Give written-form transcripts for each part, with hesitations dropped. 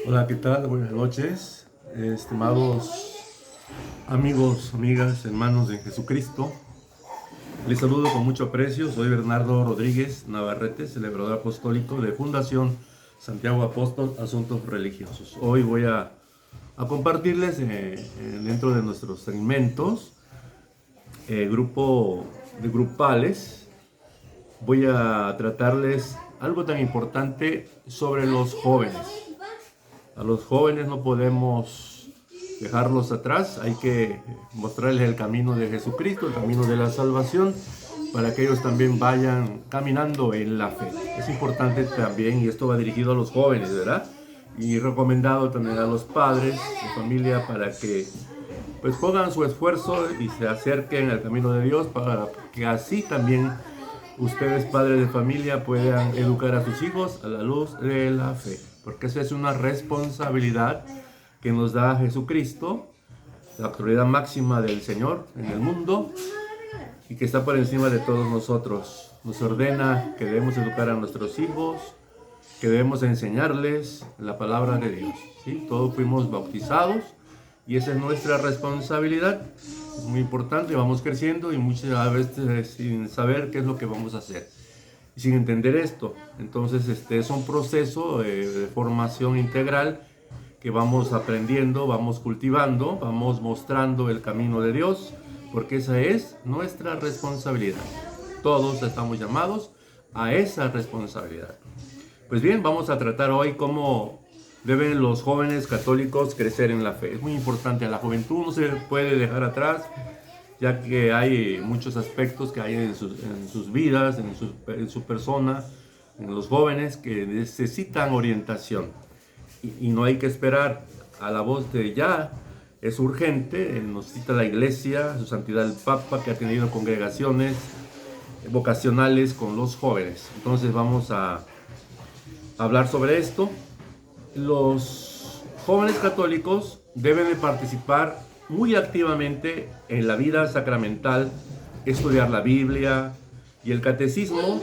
Hola, ¿qué tal? Buenas noches, estimados amigos, amigas, hermanos de Jesucristo. Les saludo con mucho aprecio. Soy Bernardo Rodríguez Navarrete, celebrador apostólico de Fundación Santiago Apóstol Asuntos Religiosos. Hoy voy a compartirles dentro de nuestros segmentos, grupo de grupales, voy a tratarles algo tan importante sobre los jóvenes. A los jóvenes no podemos dejarlos atrás, hay que mostrarles el camino de Jesucristo, el camino de la salvación, para que ellos también vayan caminando en la fe. Es importante también, y esto va dirigido a los jóvenes, ¿verdad? Y recomendado también a los padres de familia para que pues pongan su esfuerzo y se acerquen al camino de Dios, para que así también ustedes, padres de familia, puedan educar a sus hijos a la luz de la fe, porque esa es una responsabilidad que nos da Jesucristo, la autoridad máxima del Señor en el mundo y que está por encima de todos nosotros. Nos ordena que debemos educar a nuestros hijos, que debemos enseñarles la palabra de Dios, ¿sí? Todos fuimos bautizados y esa es nuestra responsabilidad. Es muy importante, vamos creciendo y muchas veces sin saber qué es lo que vamos a hacer, y sin entender esto. Entonces es un proceso de formación integral que vamos aprendiendo, vamos cultivando, vamos mostrando el camino de Dios, porque esa es nuestra responsabilidad. Todos estamos llamados a esa responsabilidad. Pues bien, vamos a tratar hoy cómo deben los jóvenes católicos crecer en la fe. Es muy importante, a la juventud no se puede dejar atrás, ya que hay muchos aspectos que hay en sus vidas, en su persona, en los jóvenes que necesitan orientación. Y no hay que esperar a la voz de ya, es urgente, nos cita la Iglesia, su santidad el Papa, que ha tenido congregaciones vocacionales con los jóvenes. Entonces vamos a hablar sobre esto. Los jóvenes católicos deben de participar muy activamente en la vida sacramental, estudiar la Biblia y el catecismo,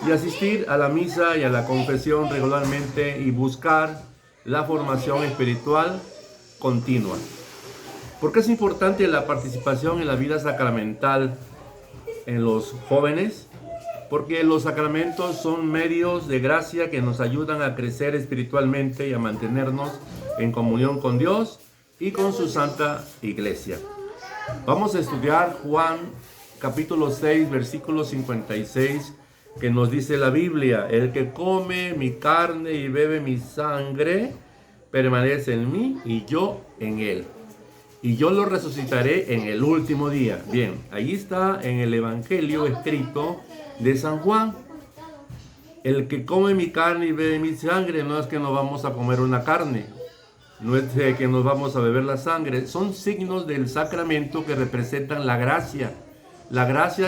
y asistir a la misa y a la confesión regularmente y buscar la formación espiritual continua. ¿Por qué es importante la participación en la vida sacramental en los jóvenes? Porque los sacramentos son medios de gracia que nos ayudan a crecer espiritualmente y a mantenernos en comunión con Dios y con su Santa Iglesia. Vamos a estudiar Juan capítulo 6, versículo 56, que nos dice la Biblia: el que come mi carne y bebe mi sangre permanece en mí y yo en él, y yo lo resucitaré en el último día. Bien, ahí está en el Evangelio escrito de San Juan. El que come mi carne y bebe mi sangre, no es que nos vamos a comer una carne, no es que nos vamos a beber la sangre, son signos del sacramento que representan la gracia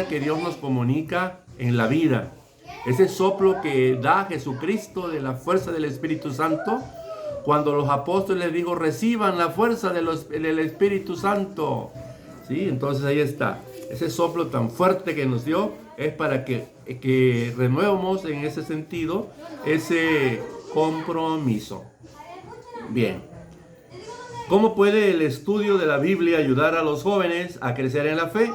que Dios nos comunica en la vida. Ese soplo que da Jesucristo de la fuerza del Espíritu Santo, cuando los apóstoles dijo: reciban la fuerza del Espíritu Santo. ¿Sí? Entonces ahí está. Ese soplo tan fuerte que nos dio es para que renuevemos en ese sentido ese compromiso. Bien. ¿Cómo puede el estudio de la Biblia ayudar a los jóvenes a crecer en la fe?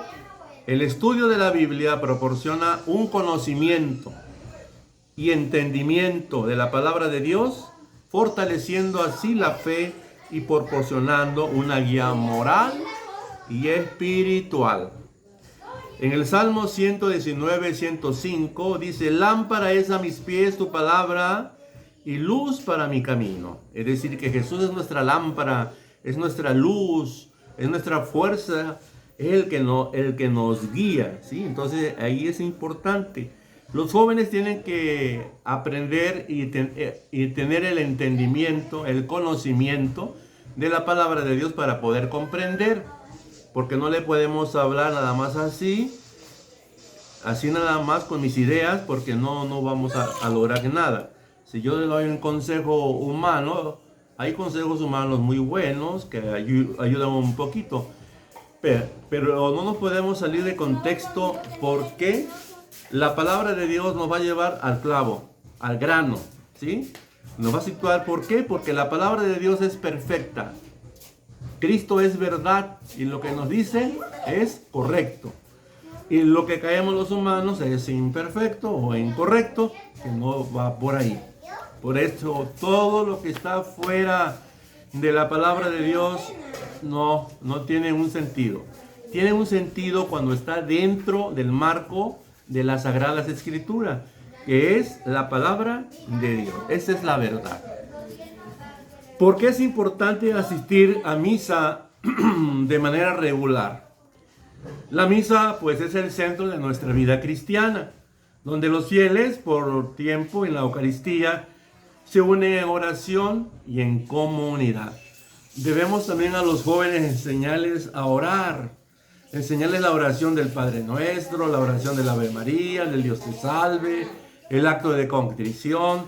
El estudio de la Biblia proporciona un conocimiento y entendimiento de la palabra de Dios, fortaleciendo así la fe y proporcionando una guía moral y espiritual. En el Salmo 119, 105 dice: lámpara es a mis pies tu palabra y luz para mi camino. Es decir, que Jesús es nuestra lámpara, es nuestra luz, es nuestra fuerza, es el que nos guía, ¿sí? Entonces ahí es importante. Los jóvenes tienen que aprender y tener el entendimiento, el conocimiento de la palabra de Dios para poder comprender, porque no le podemos hablar nada más así nada más con mis ideas, porque no vamos a lograr nada. Si yo le doy un consejo humano, hay consejos humanos muy buenos que ayudan un poquito, pero no nos podemos salir de contexto, porque la palabra de Dios nos va a llevar al clavo, al grano, ¿sí? Nos va a situar, ¿por qué? Porque la palabra de Dios es perfecta. Cristo es verdad y lo que nos dice es correcto. Y lo que caemos los humanos es imperfecto o incorrecto, que no va por ahí. Por eso todo lo que está fuera de la palabra de Dios no tiene un sentido. Tiene un sentido cuando está dentro del marco de las Sagradas Escrituras, que es la palabra de Dios. Esa es la verdad. ¿Por qué es importante asistir a misa de manera regular? La misa, pues, es el centro de nuestra vida cristiana, donde los fieles, por tiempo en la Eucaristía, se unen en oración y en comunidad. Debemos también a los jóvenes enseñarles a orar, enseñarles la oración del Padre Nuestro, la oración de la Ave María, del Dios te salve, el acto de contrición.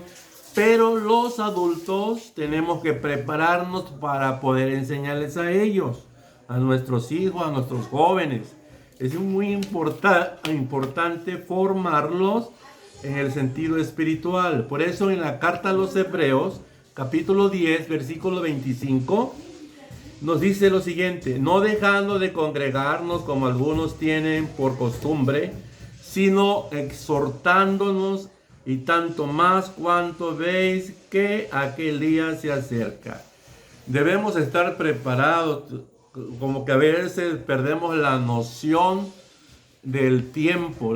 Pero los adultos tenemos que prepararnos para poder enseñarles a ellos, a nuestros hijos, a nuestros jóvenes. Es muy importante formarlos en el sentido espiritual. Por eso en la carta a los Hebreos, capítulo 10, versículo 25, nos dice lo siguiente: no dejando de congregarnos como algunos tienen por costumbre, sino exhortándonos, y tanto más cuanto veis que aquel día se acerca. Debemos estar preparados, como que a veces perdemos la noción del tiempo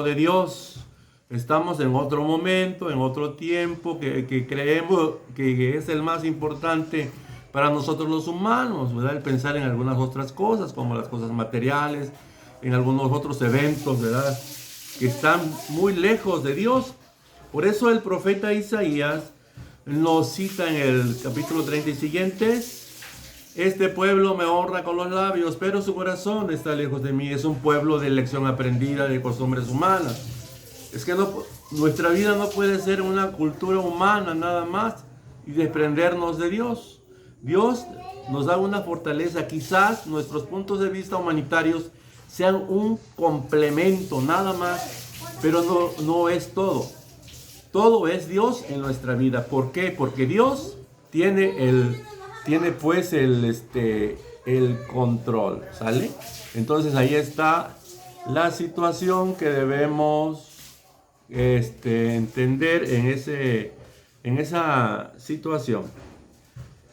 de Dios. Estamos en otro momento, en otro tiempo que creemos que es el más importante para nosotros los humanos, ¿verdad? El pensar en algunas otras cosas, como las cosas materiales, en algunos otros eventos, ¿verdad?, que están muy lejos de Dios. Por eso el profeta Isaías nos cita en el capítulo 30 y siguientes: este pueblo me honra con los labios, pero su corazón está lejos de mí. Es un pueblo de lección aprendida, de costumbres humanas. Es que nuestra vida no puede ser una cultura humana nada más y desprendernos de Dios. Dios nos da una fortaleza. Quizás nuestros puntos de vista humanitarios sean un complemento nada más, pero no es todo. Todo es Dios en nuestra vida. ¿Por qué? Porque Dios tiene pues el control, ¿sale? Entonces ahí está la situación que debemos entender en esa situación.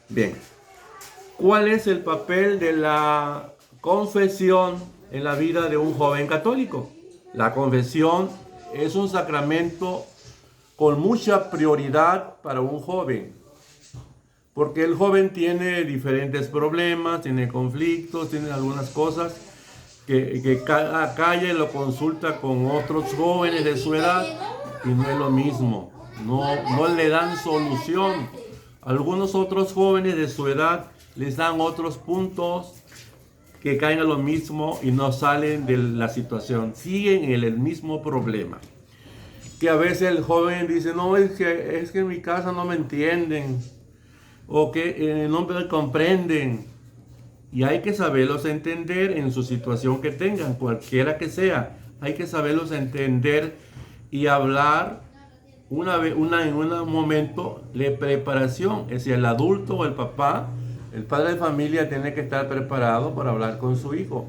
Bien, ¿cuál es el papel de la confesión en la vida de un joven católico? La confesión es un sacramento con mucha prioridad para un joven, porque el joven tiene diferentes problemas, tiene conflictos, tiene algunas cosas que calla y lo consulta con otros jóvenes de su edad y no es lo mismo, no le dan solución. Algunos otros jóvenes de su edad les dan otros puntos que caen a lo mismo y no salen de la situación, siguen en el mismo problema. Que a veces el joven dice: no, es que en mi casa no me entienden, o que no me comprenden. Y hay que saberlos entender en su situación que tengan, cualquiera que sea. Hay que saberlos entender y hablar en un momento de preparación. Es decir, el adulto o el papá, el padre de familia, tiene que estar preparado para hablar con su hijo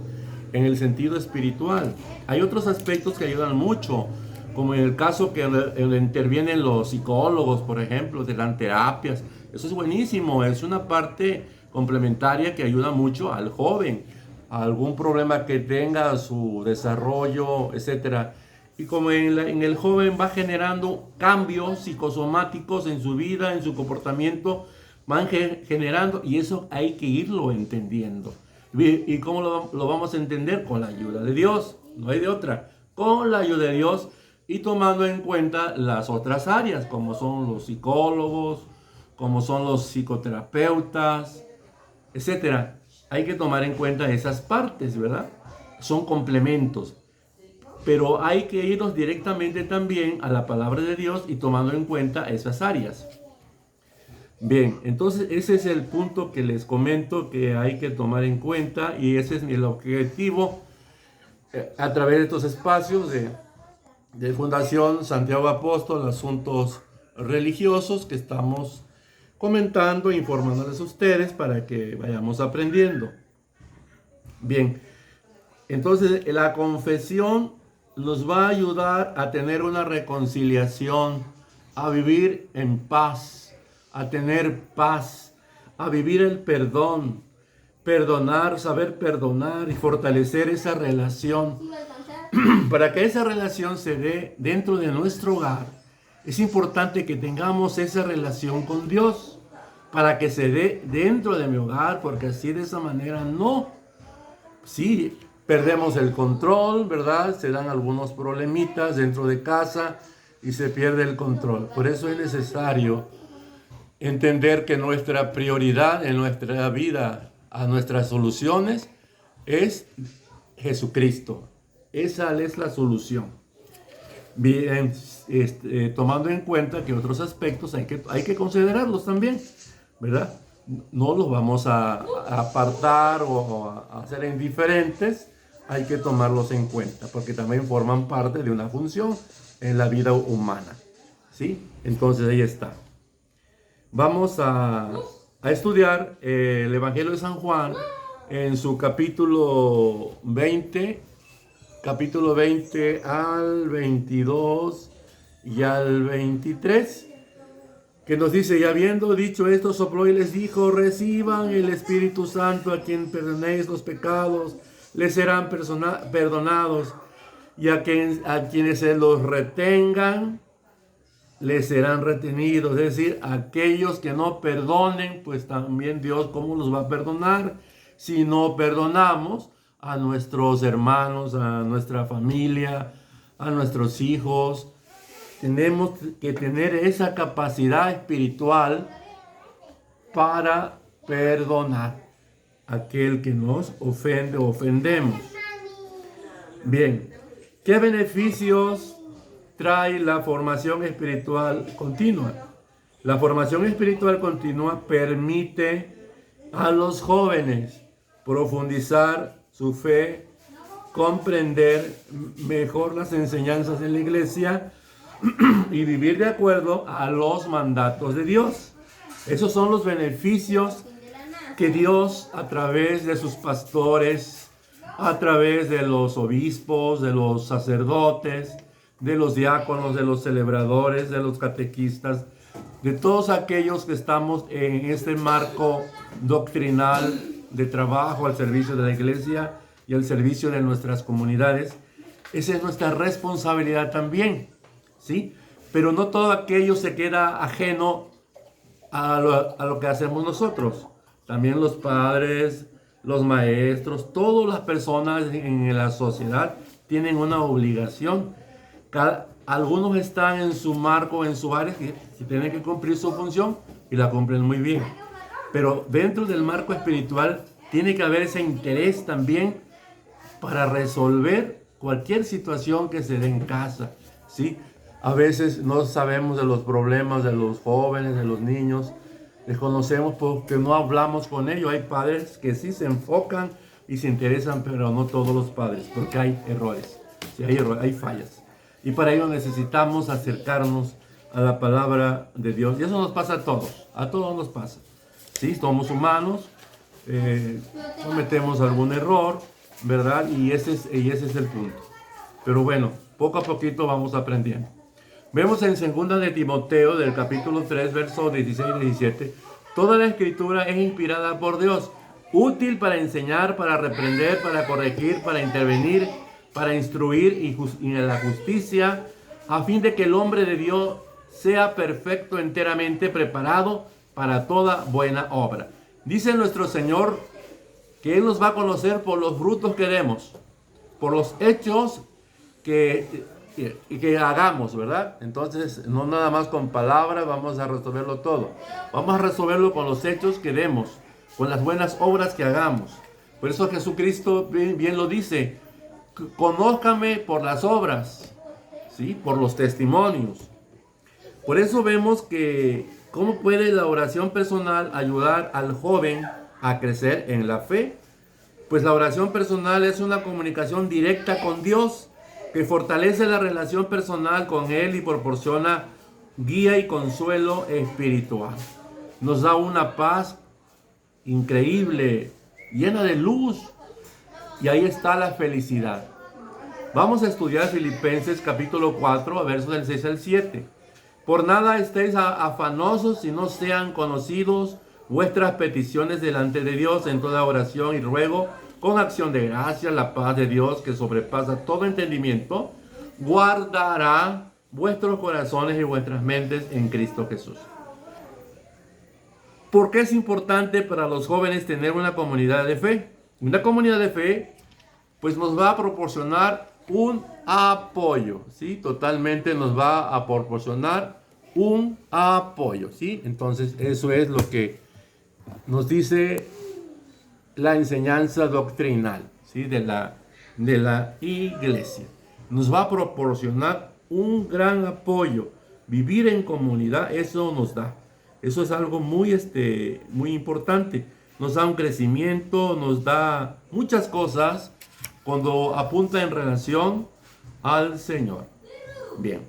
en el sentido espiritual. Hay otros aspectos que ayudan mucho, como en el caso que intervienen los psicólogos, por ejemplo, te dan terapias. Eso es buenísimo, es una parte complementaria que ayuda mucho al joven, a algún problema que tenga, su desarrollo, etcétera. Y como en el joven va generando cambios psicosomáticos en su vida, en su comportamiento, van generando, y eso hay que irlo entendiendo. ¿Y cómo lo vamos a entender? Con la ayuda de Dios, no hay de otra. Con la ayuda de Dios y tomando en cuenta las otras áreas, como son los psicólogos, como son los psicoterapeutas, etcétera. Hay que tomar en cuenta esas partes, ¿verdad? Son complementos. Pero hay que irnos directamente también a la palabra de Dios y tomando en cuenta esas áreas. Bien, entonces ese es el punto que les comento que hay que tomar en cuenta, y ese es el objetivo a través de estos espacios de Fundación Santiago Apóstol, Asuntos religiosos que estamos comentando e informándoles a ustedes para que vayamos aprendiendo. Bien, entonces la confesión nos va a ayudar a tener una reconciliación, a vivir en paz, a tener paz, a vivir el perdón, perdonar, saber perdonar y fortalecer esa relación. Para que esa relación se dé dentro de nuestro hogar, es importante que tengamos esa relación con Dios, para que se dé dentro de mi hogar, porque así de esa manera no. Sí, perdemos el control, ¿verdad? Se dan algunos problemitas dentro de casa y se pierde el control. Por eso es necesario entender que nuestra prioridad en nuestra vida, a nuestras soluciones, es Jesucristo. Esa es la solución. Bien, tomando en cuenta que otros aspectos hay que considerarlos también, ¿verdad? No los vamos a apartar o a hacer indiferentes, hay que tomarlos en cuenta, porque también forman parte de una función en la vida humana, ¿sí? Entonces ahí está. Vamos a estudiar el Evangelio de San Juan en su capítulo 20 al 22 y al 23, que nos dice: y habiendo dicho esto, sopló y les dijo: reciban el Espíritu Santo. A quien perdonéis los pecados, les serán perdonados, y a quienes se los retengan, les serán retenidos. Es decir, aquellos que no perdonen, pues también Dios, ¿cómo los va a perdonar si no perdonamos a nuestros hermanos, a nuestra familia, a nuestros hijos? Tenemos que tener esa capacidad espiritual para perdonar a aquel que nos ofende o ofendemos. Bien, ¿qué beneficios trae la formación espiritual continua? La formación espiritual continua permite a los jóvenes profundizar su fe, comprender mejor las enseñanzas de la iglesia y vivir de acuerdo a los mandatos de Dios. Esos son los beneficios que Dios, a través de sus pastores, a través de los obispos, de los sacerdotes, de los diáconos, de los celebradores, de los catequistas, de todos aquellos que estamos en este marco doctrinal de trabajo al servicio de la iglesia y al servicio de nuestras comunidades. Esa es nuestra responsabilidad también, ¿sí? Pero no todo aquello se queda ajeno a lo que hacemos nosotros. También los padres, los maestros, todas las personas en la sociedad tienen una obligación. Algunos están en su marco, en su área, que tienen que cumplir su función y la cumplen muy bien. Pero dentro del marco espiritual tiene que haber ese interés también para resolver cualquier situación que se dé en casa, ¿sí? A veces no sabemos de los problemas de los jóvenes, de los niños, desconocemos porque no hablamos con ellos. Hay padres que sí se enfocan y se interesan, pero no todos los padres, porque hay errores, sí, hay fallas. Y para ello necesitamos acercarnos a la palabra de Dios. Y eso nos pasa a todos nos pasa. ¿Sí? Somos humanos, cometemos algún error, ¿verdad? Y ese es el punto. Pero bueno, poco a poquito vamos aprendiendo. Vemos en 2 de Timoteo, del capítulo 3, versos 16 y 17, toda la escritura es inspirada por Dios, útil para enseñar, para reprender, para corregir, para intervenir, para instruir y en la justicia, a fin de que el hombre de Dios sea perfecto, enteramente preparado para toda buena obra. Dice nuestro Señor que Él nos va a conocer por los frutos que demos, por los hechos que hagamos, ¿verdad? Entonces, no nada más con palabras vamos a resolverlo todo. Vamos a resolverlo con los hechos que demos, con las buenas obras que hagamos. Por eso Jesucristo bien lo dice: conózcame por las obras, ¿sí? Por los testimonios. Por eso vemos que cómo puede la oración personal ayudar al joven a crecer en la fe. Pues la oración personal es una comunicación directa con Dios que fortalece la relación personal con Él y proporciona guía y consuelo espiritual. Nos da una paz increíble, llena de luz. Y ahí está la felicidad. Vamos a estudiar Filipenses capítulo 4, versos del 6 al 7. Por nada estéis afanosos, si no sean conocidos vuestras peticiones delante de Dios en toda oración y ruego, con acción de gracia, la paz de Dios que sobrepasa todo entendimiento, guardará vuestros corazones y vuestras mentes en Cristo Jesús. ¿Por qué es importante para los jóvenes tener una comunidad de fe? Una comunidad de fe, pues nos va a proporcionar un apoyo, ¿sí? Totalmente nos va a proporcionar un apoyo, ¿sí? Entonces, eso es lo que nos dice la enseñanza doctrinal, ¿sí? de la iglesia. Nos va a proporcionar un gran apoyo. Vivir en comunidad, eso nos da. Eso es algo muy importante. Nos da un crecimiento, nos da muchas cosas cuando apunta en relación al Señor. Bien.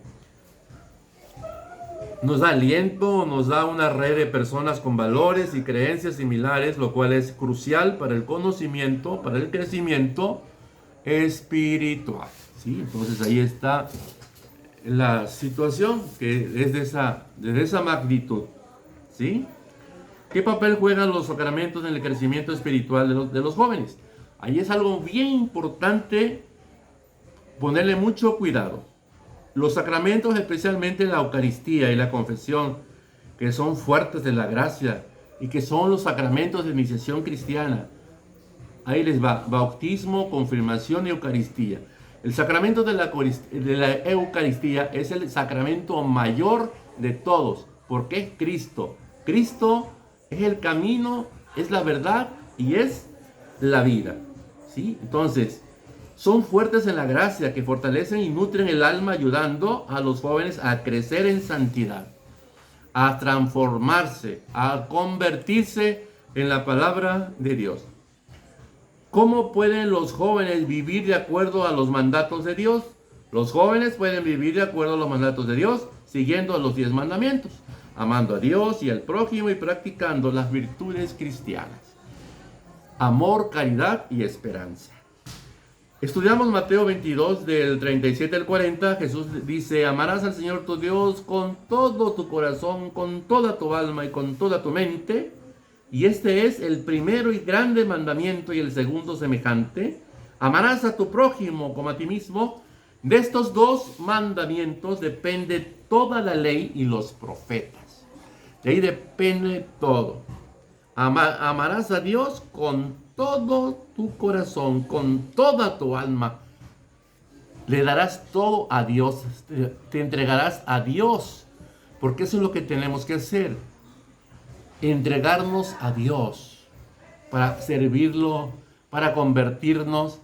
Nos da aliento, nos da una red de personas con valores y creencias similares, lo cual es crucial para el conocimiento, para el crecimiento espiritual. ¿Sí? Entonces ahí está la situación que es de esa magnitud. ¿Sí? ¿Qué papel juegan los sacramentos en el crecimiento espiritual de los jóvenes? Ahí es algo bien importante ponerle mucho cuidado. Los sacramentos, especialmente la Eucaristía y la confesión, que son fuertes de la gracia y que son los sacramentos de iniciación cristiana. Ahí les va, bautismo, confirmación y Eucaristía. El sacramento de la Eucaristía es el sacramento mayor de todos, porque es Cristo. Cristo es el camino, es la verdad y es la vida. ¿Sí? Entonces, son fuertes en la gracia que fortalecen y nutren el alma, ayudando a los jóvenes a crecer en santidad, a transformarse, a convertirse en la palabra de Dios. ¿Cómo pueden los jóvenes vivir de acuerdo a los mandatos de Dios? Los jóvenes pueden vivir de acuerdo a los mandatos de Dios, siguiendo los 10 mandamientos, amando a Dios y al prójimo y practicando las virtudes cristianas: amor, caridad y esperanza. Estudiamos Mateo 22 del 37 al 40. Jesús dice: amarás al Señor tu Dios con todo tu corazón, con toda tu alma y con toda tu mente. Y este es el primero y grande mandamiento, y el segundo semejante: amarás a tu prójimo como a ti mismo. De estos dos mandamientos depende toda la ley y los profetas. De ahí depende todo. Amarás a Dios con todo tu corazón, con toda tu alma. Le darás todo a Dios, te entregarás a Dios, porque eso es lo que tenemos que hacer: entregarnos a Dios para servirlo, para convertirnos.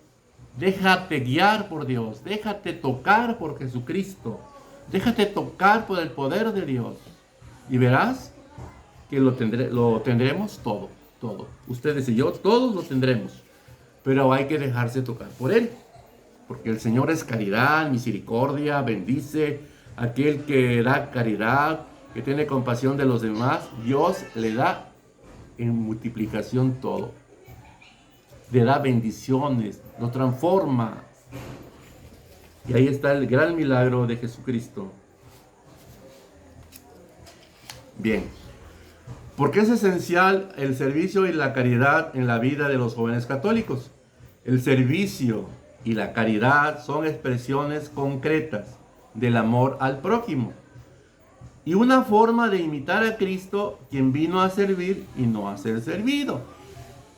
Déjate guiar por Dios, déjate tocar por Jesucristo, déjate tocar por el poder de Dios y verás que lo tendremos todo. Ustedes y yo, todos lo tendremos, pero hay que dejarse tocar por Él, porque el Señor es caridad, misericordia, bendice a aquel que da caridad, que tiene compasión de los demás. Dios le da en multiplicación todo, le da bendiciones, lo transforma. Y ahí está el gran milagro de Jesucristo. Bien. ¿Por qué es esencial el servicio y la caridad en la vida de los jóvenes católicos? El servicio y la caridad son expresiones concretas del amor al prójimo y una forma de imitar a Cristo, quien vino a servir y no a ser servido.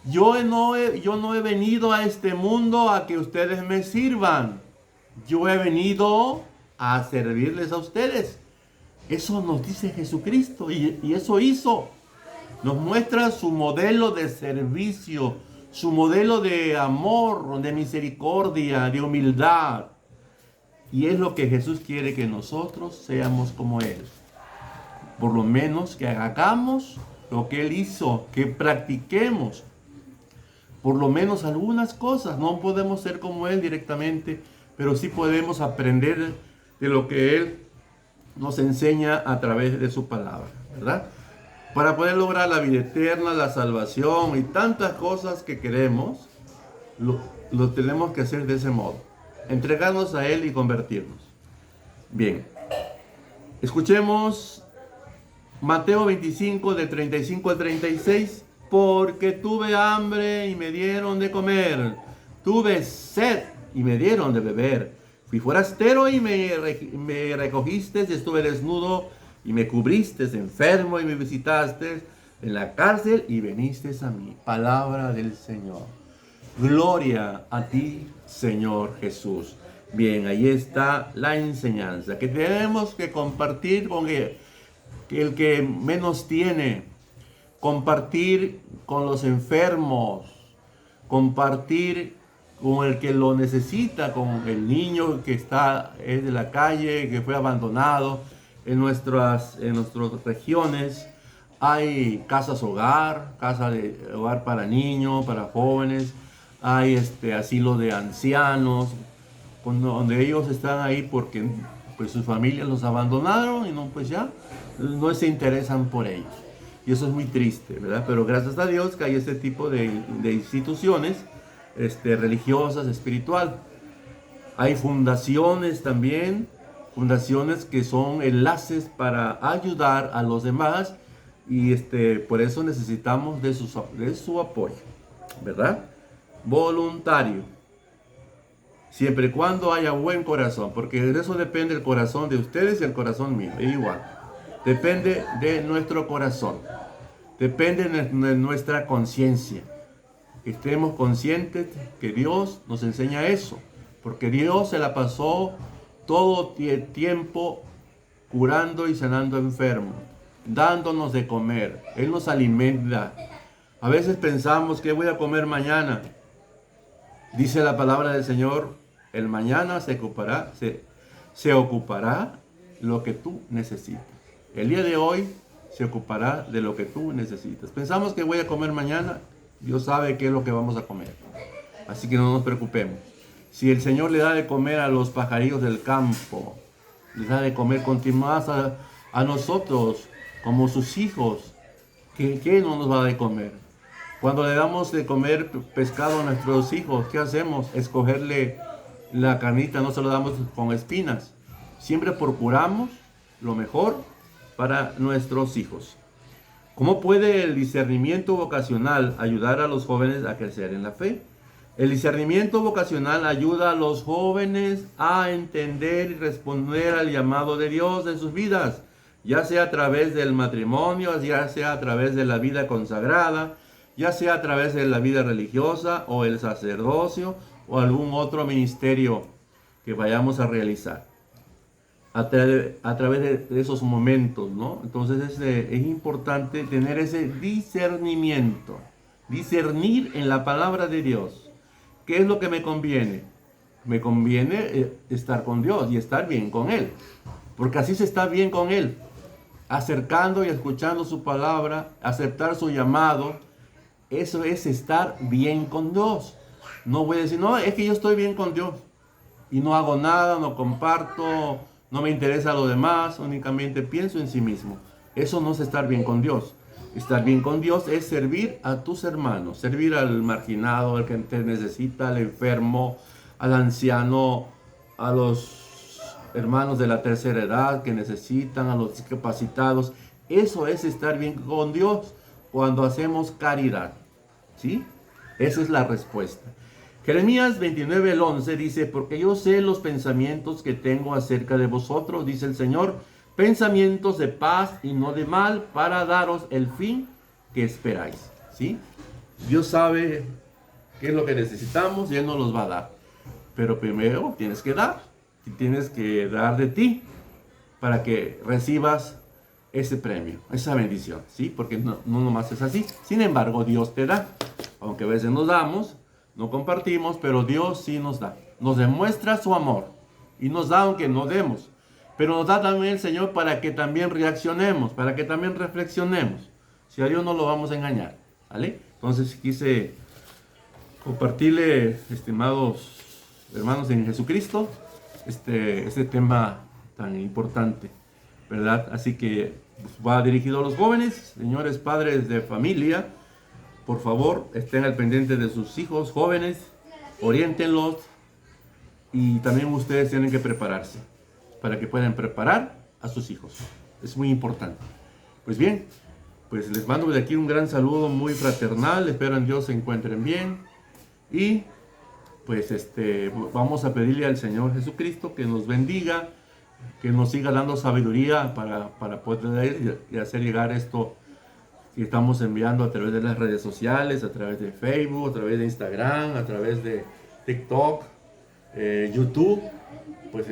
Yo no he venido a este mundo a que ustedes me sirvan. Yo he venido a servirles a ustedes. Eso nos dice Jesucristo y eso hizo. Nos muestra su modelo de servicio, su modelo de amor, de misericordia, de humildad. Y es lo que Jesús quiere que nosotros seamos como Él. Por lo menos que hagamos lo que Él hizo, que practiquemos por lo menos algunas cosas. No podemos ser como Él directamente, pero sí podemos aprender de lo que Él nos enseña a través de su palabra, ¿verdad? Para poder lograr la vida eterna, la salvación y tantas cosas que queremos, lo tenemos que hacer de ese modo. Entregarnos a Él y convertirnos. Bien, escuchemos Mateo 25, de 35 al 36. Porque tuve hambre y me dieron de comer. Tuve sed y me dieron de beber. Fui forastero y me recogiste. Estuve desnudo y me cubriste. Enfermo y me visitaste. En la cárcel y viniste a mí. Palabra del Señor. Gloria a ti, Señor Jesús. Bien, ahí está la enseñanza que tenemos que compartir con el que menos tiene. Compartir con los enfermos, compartir con el que lo necesita, con el niño que es de la calle, que fue abandonado. En nuestras regiones hay casas hogar, casa de hogar para niños, para jóvenes, hay asilo de ancianos, donde ellos están ahí porque pues sus familias los abandonaron y no se interesan por ellos. Y eso es muy triste, ¿verdad? Pero gracias a Dios que hay este tipo de instituciones religiosas, espiritual. Hay fundaciones también, fundaciones que son enlaces para ayudar a los demás y por eso necesitamos de su apoyo, ¿verdad? Voluntario. Siempre y cuando haya buen corazón, porque de eso depende el corazón de ustedes y el corazón mío, es igual. Depende de nuestro corazón. Depende de nuestra conciencia. Estemos conscientes que Dios nos enseña eso. Porque Dios se la pasó todo tiempo curando y sanando enfermos. Dándonos de comer. Él nos alimenta. A veces pensamos que voy a comer mañana. Dice la palabra del Señor. El mañana se ocupará lo que tú necesitas. El día de hoy se ocupará de lo que tú necesitas. Pensamos que voy a comer mañana. Dios sabe qué es lo que vamos a comer. Así que no nos preocupemos. Si el Señor le da de comer a los pajarillos del campo, le da de comer continuamente a nosotros como sus hijos, ¿qué no nos va a dar de comer? Cuando le damos de comer pescado a nuestros hijos, ¿qué hacemos? Escogerle la carnita, no se lo damos con espinas. Siempre procuramos lo mejor para nuestros hijos. ¿Cómo puede el discernimiento vocacional ayudar a los jóvenes a crecer en la fe? El discernimiento vocacional ayuda a los jóvenes a entender y responder al llamado de Dios en sus vidas, ya sea a través del matrimonio, ya sea a través de la vida consagrada, ya sea a través de la vida religiosa o el sacerdocio o algún otro ministerio que vayamos a realizar. A través de esos momentos, ¿no? Entonces es importante tener ese discernimiento, discernir en la palabra de Dios. ¿Qué es lo que me conviene? Me conviene estar con Dios y estar bien con Él, porque así se está bien con Él, acercando y escuchando su palabra, aceptar su llamado. Eso es estar bien con Dios. No voy a decir, no, es que yo estoy bien con Dios y no hago nada, no comparto, no me interesa lo demás, únicamente pienso en sí mismo. Eso no es estar bien con Dios. Estar bien con Dios es servir a tus hermanos, servir al marginado, al que te necesita, al enfermo, al anciano, a los hermanos de la tercera edad que necesitan, a los discapacitados. Eso es estar bien con Dios cuando hacemos caridad. ¿Sí? Esa es la respuesta. Jeremías 29:11 dice, porque yo sé los pensamientos que tengo acerca de vosotros, dice el Señor, pensamientos de paz y no de mal, para daros el fin que esperáis. ¿Sí? Dios sabe qué es lo que necesitamos y Él nos los va a dar. Pero primero tienes que dar de ti para que recibas ese premio, esa bendición, ¿sí? Porque no nomás es así. Sin embargo, Dios te da. Aunque a veces nos damos, no compartimos, pero Dios sí nos da. Nos demuestra su amor y nos da aunque no demos. Pero nos da también el Señor para que también reaccionemos, para que también reflexionemos. Si a Dios no lo vamos a engañar, ¿vale? Entonces quise compartirle, estimados hermanos en Jesucristo, este tema tan importante. ¿verdad? Así que va dirigido a los jóvenes, señores padres de familia, por favor, estén al pendiente de sus hijos jóvenes, oriéntenlos y también ustedes tienen que prepararse para que puedan preparar a sus hijos. Es muy importante. Pues bien, pues les mando de aquí un gran saludo muy fraternal, espero en Dios se encuentren bien y pues vamos a pedirle al Señor Jesucristo que nos bendiga, que nos siga dando sabiduría para poder y hacer llegar esto que estamos enviando a través de las redes sociales, a través de Facebook, a través de Instagram, a través de TikTok, YouTube. Pues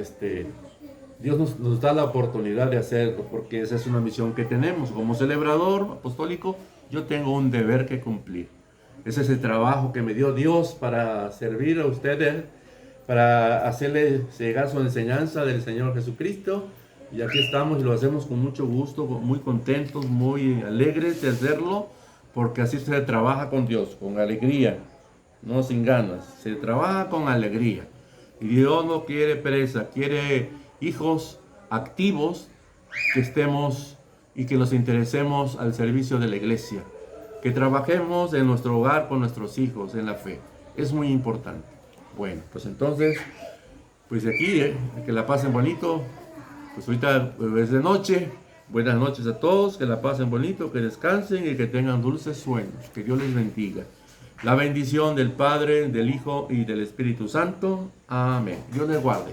Dios nos da la oportunidad de hacerlo, porque esa es una misión que tenemos. Como celebrador apostólico, yo tengo un deber que cumplir. Ese es el trabajo que me dio Dios para servir a ustedes, para hacerles llegar su enseñanza del Señor Jesucristo. Y aquí estamos y lo hacemos con mucho gusto, muy contentos, muy alegres de hacerlo, porque así se trabaja con Dios, con alegría, no sin ganas. Se trabaja con alegría. Y Dios no quiere pereza, quiere hijos activos que estemos y que nos interesemos al servicio de la iglesia. Que trabajemos en nuestro hogar con nuestros hijos, en la fe. Es muy importante. Bueno, pues entonces, pues aquí, que la pasen bonito. Pues ahorita es de noche. Buenas noches a todos, que la pasen bonito, que descansen y que tengan dulces sueños. Que Dios les bendiga. La bendición del Padre, del Hijo y del Espíritu Santo. Amén. Dios les guarde.